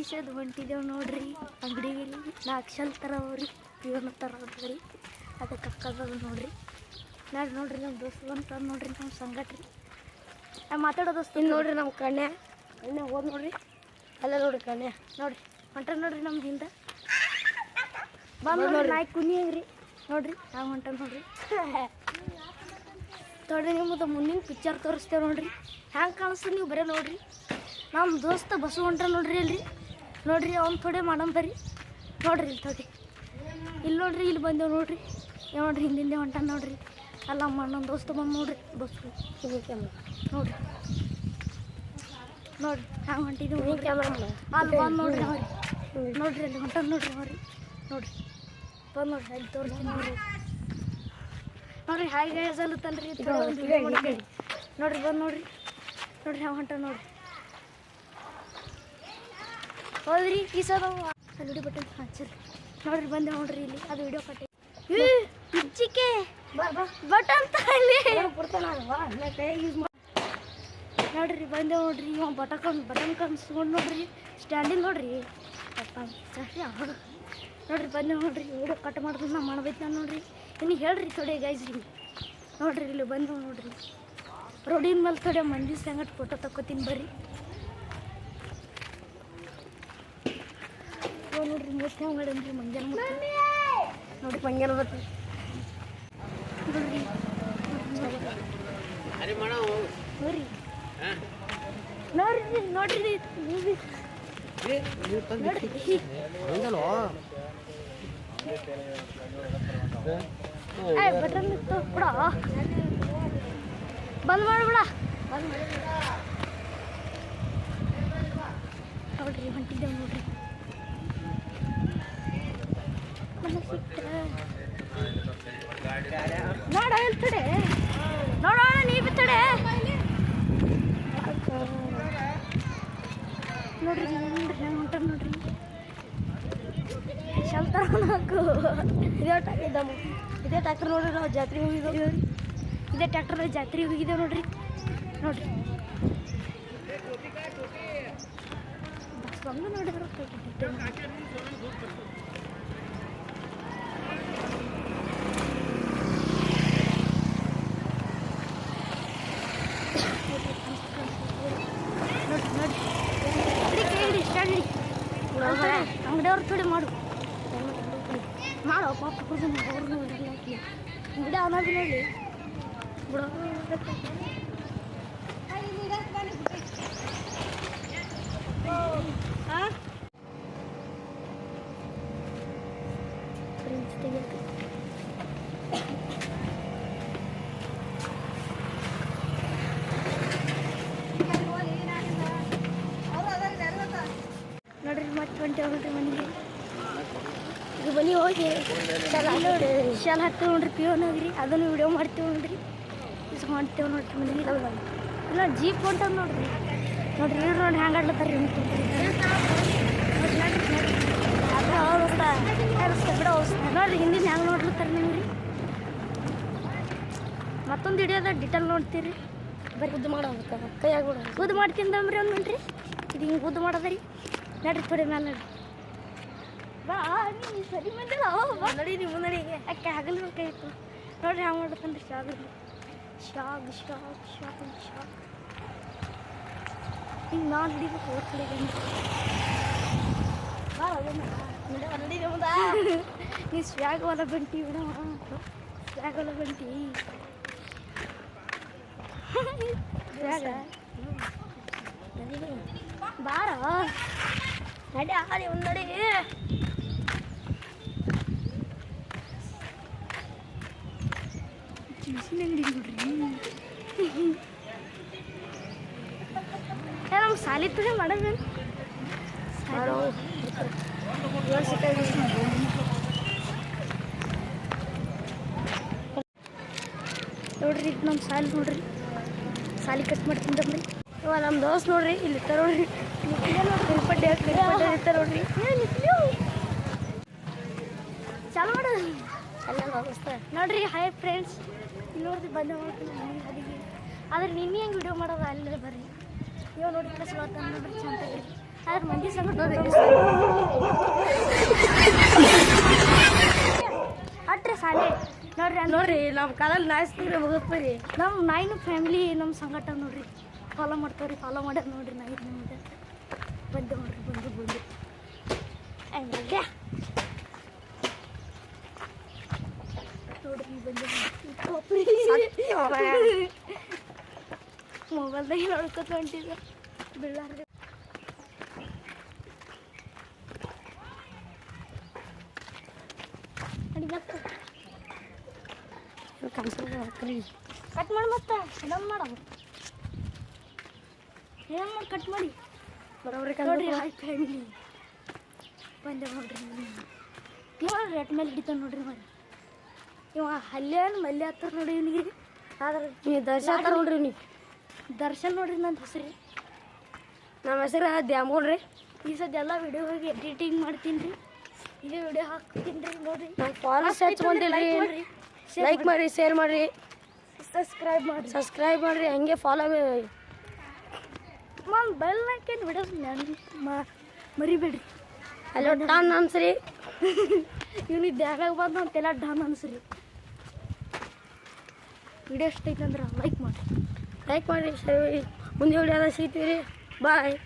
ನಿಷೇಧ ಹೊಂಟಿದ್ದೇವೆ ನೋಡ್ರಿ ಅಂಗಡಿಗೆ. 4 ಶಲ್ ತರವ್ರಿ, ಇವನು ತರವ್ರಿ, ಅದಕ್ಕೆ ಅಕ್ಕದ ನೋಡ್ರಿ. ನೋಡ್ರಿ ನಮ್ಮ ದೋಸ್ತು ಅಂತ ನೋಡ್ರಿ, ನಮ್ಮ ಸಂಗಟ್ರಿ ಮಾತಾಡೋ ದೋಸ್ತು. ಇನ್ನು ನೋಡ್ರಿ ನಮ್ಮ ಕನ್ಯಾ ಹೋದ್ ನೋಡ್ರಿ, ಅಲ್ಲ ನೋಡ್ರಿ ಕನ್ಯಾ ನೋಡ್ರಿ ಹೊಂಟ ನೋಡ್ರಿ ನಮ್ಮ ಹಿಂದೆ ಬಂದು ನೋಡ್ರಿ. ನಾಯಿ ಕುನಿ ಹೆಂಗ್ರಿ ನೋಡ್ರಿ, ನಾವು ಹೊಂಟ ನೋಡ್ರಿ. ತೊಡೆ ನಿಮ್ಮದು ಮುಂದಿನ ಪಿಕ್ಚರ್ ತೋರಿಸ್ತೇವೆ ನೋಡ್ರಿ, ಹ್ಯಾಂಗೆ ಕಾಣಿಸ್ತದೆ ನೀವು ಬರೀ ನೋಡ್ರಿ. ನಮ್ಮ ದೋಸ್ತ ಬಸ್ಸು ಹೊಂಟ ನೋಡ್ರಿ ಅಲ್ರಿ, ನೋಡ್ರಿ ಅವ್ನು ಥೋಡೆ ಮಾಡಮ್ ಬರ್ರಿ ನೋಡ್ರಿ. ಇಲ್ಲಿ ತೊಡೆ ಇಲ್ಲಿ ನೋಡ್ರಿ, ಇಲ್ಲಿ ಬಂದೇವು ನೋಡ್ರಿ. ನೋಡ್ರಿ ಹಿಂದಿಂದೆ ಹೊಂಟ ನೋಡ್ರಿ. ಅಲ್ಲ ನಮ್ಮ ದೋಸ್ತ ಬಂದು ನೋಡ್ರಿ ಬಸ್ಸು ನೋಡ್ರಿ. ನೋಡ್ರಿ ಹ್ಯಾಂಗೆ ಹೊಂಟಿದ್ದೀವಿ ನೋಡ್ರಿ. ಅಲ್ಲಿ ಬಂದು ನೋಡ್ರಿ ಅವ್ರಿ, ನೋಡ್ರಿ ಅಲ್ಲಿ ಹೊಂಟ ನೋಡ್ರಿ ಅವ್ರಿ. ನೋಡ್ರಿ ಬಂದು ನೋಡ್ರಿ, ಅಲ್ಲಿ ತೋರಿಸ್ತೀನಿ ನೋಡ್ರಿ. ನೋಡ್ರಿ ಹಾಗೆ ಹೇಳತ್ತಲ್ರಿ ನೋಡ್ರಿ. ಬಂದು ನೋಡ್ರಿ, ನೋಡ್ರಿ ಹ್ಯಾಂಗೆ ಹೊಂಟ ನೋಡ್ರಿ. ಹೌದ್ರಿ ಈ ಸಲ ಅಲ್ಲಿ ವಿಡಿಯೋ ಬಟ್ಟೆ ಹಚ್ಚರಿ ನೋಡ್ರಿ. ಬಂದೆ ನೋಡ್ರಿ ಇಲ್ಲಿ, ಅದು ವಿಡಿಯೋ ಕಟ್ಟೆ ಇಚ್ಚಿಕೆ ಬಟ್ ಅಂತ ಇಲ್ಲಿ ನೋಡ್ರಿ. ಬಂದೆ ನೋಡ್ರಿ, ಇವ ಬಟನ್ ಕನ್ಸ್ಕೊಂಡು ನೋಡ್ರಿ, ಸ್ಟ್ಯಾಂಡಿಂಗ್ ನೋಡ್ರಿ. ನೋಡ್ರಿ ಬಂದೆ ನೋಡ್ರಿ, ವಿಡಿಯೋ ಕಟ್ ಮಾಡಿದ್ರೆ ನಾ ಮಾಡ್ಬೇಕು ನಾನು ನೋಡ್ರಿ. ಇನ್ನು ಹೇಳ್ರಿ ಥೋಡೆ ಗೈಸ್ ರೀ ನೋಡ್ರಿ. ಇಲ್ಲಿ ಬಂದು ನೋಡ್ರಿ, ರೋಡಿನ ಮೇಲೆ ಥೋಡೆ ಮಂದಿ ಸಂಗಟ್ ಫೋಟೋ ತಕ್ಕೋತೀನಿ ಬರ್ರಿ. ನೋಡ್ರಿ ಮೂರ್ತಿ ಹಂಗೆ ಮಾಡನ್ರಿ ಮಂಜಾನ ನೋಡ್ರಿ, ಮಂಜಾನ ಬರ್ತೀವಿ ನೋಡ್ರಿ. ನೋಡ್ರಿ ನೋಡ್ರಿ ಬಟನ್ ಇತ್ತು ಬಿಡ, ಬಂದ್ ಮಾಡ್ಬಿಡ. ನೋಡ್ರಿ ಹೊಂಟಿದ್ದೇವೆ ನೋಡ್ರಿ. ನೋಡ ಇಲ್ತಡೆ ನೋಡೋಣ, ನೀ ಬಿತ್ತಡೆ ನೋಡ್ರಿ. ನೋಡ್ರಿ ಹೊಂಟ ನೋಡ್ರಿ, ಶಲ್ತ ಹಾಕು. ಇದೇ ಟ್ಯಾಕ್ಟರ್ ನೋಡ್ರಿ, ನಾವು ಜಾತ್ರೆಗೆ ಹೋಗಿದ್ದೇವೆ. ಇದೇ ಟ್ಯಾಕ್ಟರ್ ಜಾತ್ರೆಗೆ ಹೋಗಿದ್ದೇವೆ ನೋಡ್ರಿ. ನೋಡ್ರಿ ಬಸ್ ಬಂದು ನೋಡಿದ್ರೆ ಅಂಗಡಿಯವ್ರು ಥೋಡೆ ಮಾಡು ಪಾಪ ಅವ್ರು ನೋಡಿಲ್ಲ ಅಂಗಡಿ ಅವನಾದ್ರು ನೋಡಿ ಬಿಡೋ. ನೋಡ್ರಿ ಮತ್ತೆ ಹೊಂಟೇವ್ರಿ ಮನೆಗೆ. ಇದು ಬನ್ನಿ ಹೋಗಿ ಶಾಲೆ ಹಾಕ್ತೇವೆ ನೋಡ್ರಿ, ಪಿಯೋನ್ ಹೋಗ್ರಿ, ಅದನ್ನು ವಿಡಿಯೋ ಮಾಡ್ತೇವೆ ನೋಡ್ರಿ. ಇಸ್ ಮಾಡ್ತೇವೆ ನೋಡ್ರಿ ಮನೆಗೆ. ಇಲ್ಲ ಜೀಪ್ ಹೊಂಟದ ನೋಡ್ರಿ. ನೋಡ್ರಿ ಇವ್ರು ನೋಡಿ ಹ್ಯಾಂಗೆ ಆಡ್ಲತ್ತಾರ ರೀ ಬಿಡ ನೋಡ್ರಿ. ಹಿಂದಿನ ಹ್ಯಾಂಗೆ ನೋಡ್ಲತ್ತಾರ ನೀವು ರೀ. ಮತ್ತೊಂದು ಹಿಡಿಯೋದ ಡಿಟೇಲ್ ನೋಡ್ತೀರಿ. ಬರೀ ಉದ್ದು ಮಾಡೋದಕ್ಕೆ ಕೈಯಾಗ ಉದ್ದು ಮಾಡ್ತಿಂದಮ್ರಿ ಒಂದು ನೋಡ್ರಿ. ಇದು ಹಿಂಗೆ ಉದ್ದು ಮಾಡೋದ ರೀ. ನಡ್ರಿ ಥೋಡೆ ಮೇಲೆ ನಡ್ರಿ. ಬಾ ನೀ ಸರಿ ಬಂದಿಲ್ಲ ನಡಿ, ನೀವು ನಡಿಗೆ ಅಕ್ಕೆ ಹಗಲು ಕೈ ಇತ್ತು ನೋಡ್ರಿ ಹ್ಯಾಂಗೆ ಮಾಡ್ತಂದ್ರಿ. ಶಾಗ್ ಹಿಂಗೆ ನಾನು ಹಿಡಿಬೇಕು ಓದ್ ಕಡೆ ನೀ ಸ್ವ್ಯಾಗ್ ಹೊಲ ಬಂಟಿ ಬಿಡ, ಸ್ವ್ಯಾಗ್ ಹೊಲ ಬಂಟಿ ಸ್ವ್ಯಾಗ ಬಾರ ನಡಿ ಆಡಿ ಒಂದು ನಡಿ. ನಮ್ಮ ಸಾಲಿ ತುಳಿ ಮಾಡೋದು ನೋಡ್ರಿ. ಇದು ನಮ್ಮ ಸಾಲಿ ನೋಡ್ರಿ, ಸಾಲಿ ಕಟ್ ಮಾಡ್ತಿದ್ದಮ್ರಿ. ಇವಾಗ ನಮ್ಮ ದೋಸ್ತ್ ನೋಡ್ರಿ ಇಲ್ಲಿ ಇರ್ತಾರ ನೋಡ್ರಿ. ನೋಡ್ರಿ ಇರ್ತಾರ ನೋಡ್ರಿ. ಚಾಲು ಮಾಡ ನೋಡ್ರಿ. ಹಾಯ್ ಫ್ರೆಂಡ್ಸ್, ಇಲ್ಲಿ ನೋಡ್ರಿ ಬಂದೆ ಮಾಡ್ತೀನಿ ಅದಿಗೆ. ಆದ್ರೆ ನಿನ್ನೆ ಹೆಂಗೆ ವಿಡಿಯೋ ಮಾಡೋದು ಅಲ್ಲೇ ಬರ್ರಿ. ಇವಾಗ ನೋಡಿ ಪ್ಲಸ್ ನೋಡ್ರಿ ಚಂದ ಆದ್ರೆ ಮಂದಿ ಸಂಗಟ ಅಟ್ರೆ ಸಾಲೆ ನೋಡ್ರಿ ನಮ್ಮ ಕಾಲಲ್ಲಿ ನಾಯಿಸ್ತೀರಿ ಹೋಗ್ತೀರಿ ನಮ್ಮ ನಾಯಿನ ಫ್ಯಾಮಿಲಿ ನಮ್ಮ ಸಂಗಟ ನೋಡ್ರಿ ಫಾಲೋ ಮಾಡ್ತಾವ್ರಿ ಫಾಲೋ ಮಾಡ್ಯಾರ ನೋಡ್ರಿ ನಾಯಿ ನಿಮ್ಗೆ ಬಂದು ನೋಡ್ರಿ ಬಂದು ಹಂಗೆ ನೋಡ್ರಿ ಬಂದು ಮೊಬೈಲ್ದಾಗ ನೋಡ್ಕೊತ ಹೊಂಟಿದ್ದ ಬೀಳಾರ್ರಿ ಕಟ್ ಮಾಡಿ ಮತ್ತೆ ಇದನ್ನು ಮಾಡೋದು ಏನು ಮಾಡಿ ಕಟ್ ಮಾಡಿ ಬರೋಬ್ರಿ ನೋಡ್ರಿ ಹಾಯ್ ಫ್ಯಾಮಿಲಿ ಬಂದೆ ನೋಡ್ರಿ ಇವಾಗ ರೇಟ್ ಮೇಲೆ ಹಿಡಿತಾನೆ ನೋಡ್ರಿ ಮಾಡಿ ಇವ ಹಲ್ಲೇನು ಮಲ್ಲೆ ಹತ್ತಾರ ನೋಡಿ ಇವನಿಗೆ ಆದ್ರೆ ನೀವು ದರ್ಶನ ಹತ್ತಾರ ನೋಡ್ರಿ ನೀವು ದರ್ಶನ್ ನೋಡ್ರಿ ನನ್ನ ಹೆಸರು ನಮ್ಮ ಹೆಸರು ದ್ಯಾಮ್ಗೋಳ್ರಿ ಈ ಸದ್ಯ ಎಲ್ಲ ವಿಡಿಯೋ ಹೋಗಿ ಎಡಿಟಿಂಗ್ ಮಾಡ್ತೀನಿ ರೀ ಇದೇ ವಿಡಿಯೋ ಹಾಕ್ತೀನಿ ರೀ ನೋಡ್ರಿ ಫಾಲೋಸ್ ಹಚ್ಕೊಂಡಿಲ್ಲ ರೀ ಲೈಕ್ ಮಾಡಿರಿ ಶೇರ್ ಮಾಡಿರಿ ಸಬ್ಸ್ಕ್ರೈಬ್ ಮಾಡಿರಿ ಹಂಗೆ ಫಾಲೋ ಬೆಲ್ ಹಾಕಿ ವಿಡಿಯೋಸ್ ಮರಿಬೇಡ್ರಿ ಹಲೋ ಡಾನ್ ಅನ್ಸ್ರಿ ಇವನಿಗೆ ದ್ಯಾಗಾಗ ಬಂದು ಅಂತೆಲ್ಲ ಡಾನ್ ಅನ್ಸ್ರಿ ವಿಡಿಯೋ ಇಷ್ಟ ಐತಂದ್ರೆ ಲೈಕ್ ಮಾಡಿರಿ ಸರಿ ಮುಂದೆ ವಿಡಿಯೋದಾಗ ಸಿಗ್ತೀವಿ ರೀ ಬಾಯ್